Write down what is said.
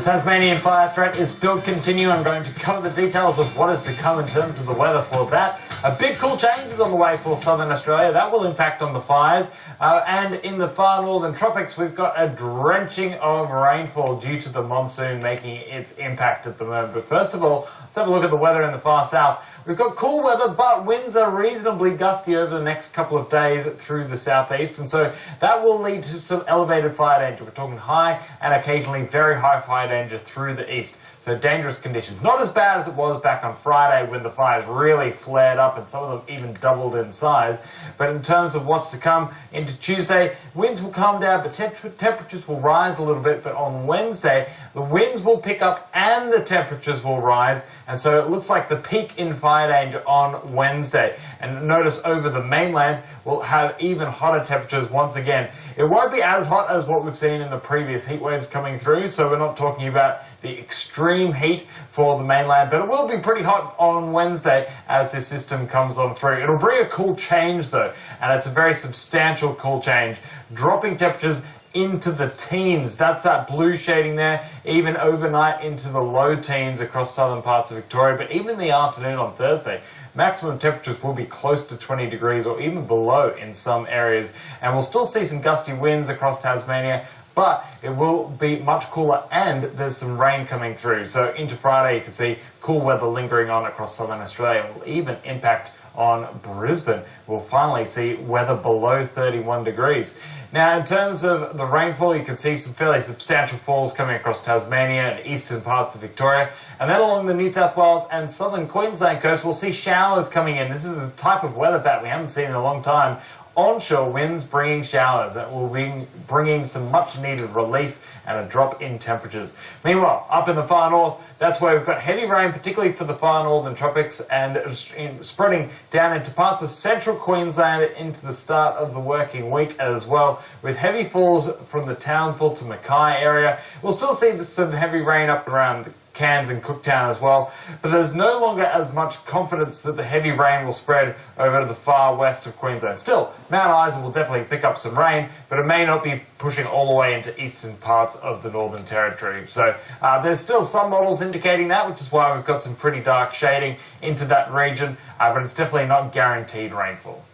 Tasmanian fire threat is still continuing. I'm going to cover the details of what is to come in terms of the weather for that. A big cool change is on the way for southern Australia. That will impact on the fires. And in the far northern tropics, we've got a drenching of rainfall due to the monsoon making its impact at the moment. But first of all, let's have a look at the weather in the far south. We've got cool weather, but winds are reasonably gusty over the next couple of days through the southeast, and so that will lead to some elevated fire danger. We're talking high and occasionally very high fire danger through the east. So dangerous conditions. Not as bad as it was back on Friday when the fires really flared up and some of them even doubled in size. But in terms of what's to come into Tuesday, winds will calm down, but temperatures will rise a little bit. But on Wednesday, the winds will pick up and the temperatures will rise. And so it looks like the peak in fire danger on Wednesday. And notice over the mainland, we'll have even hotter temperatures once again. It won't be as hot as what we've seen in the previous heat waves coming through, so we're not talking about the extreme heat for the mainland, but it will be pretty hot on Wednesday as this system comes on through. It'll bring a cool change though, and it's a very substantial cool change, dropping temperatures into the teens. That's that blue shading there, even overnight into the low teens across southern parts of Victoria. But even in the afternoon on Thursday, maximum temperatures will be close to 20 degrees or even below in some areas. And we'll still see some gusty winds across Tasmania, but it will be much cooler and there's some rain coming through. So into Friday, you can see cool weather lingering on across southern Australia. It will even impact on Brisbane. We'll finally see weather below 31 degrees. Now, in terms of the rainfall, you can see some fairly substantial falls coming across Tasmania and eastern parts of Victoria. And then along the New South Wales and southern Queensland coast, we'll see showers coming in. This is the type of weather pattern we haven't seen in a long time. Onshore winds bringing showers that will be bringing some much needed relief and a drop in temperatures. Meanwhile, up in the far north, that's where we've got heavy rain, particularly for the far northern tropics, and spreading down into parts of central Queensland into the start of the working week as well, with heavy falls from the Townsville to Mackay area. We'll still see some heavy rain up around Cairns and Cooktown as well, but there's no longer as much confidence that the heavy rain will spread over to the far west of Queensland. Still, Mount Isa will definitely pick up some rain, but it may not be pushing all the way into eastern parts of the Northern Territory. So there's still some models indicating that, which is why we've got some pretty dark shading into that region, but it's definitely not guaranteed rainfall.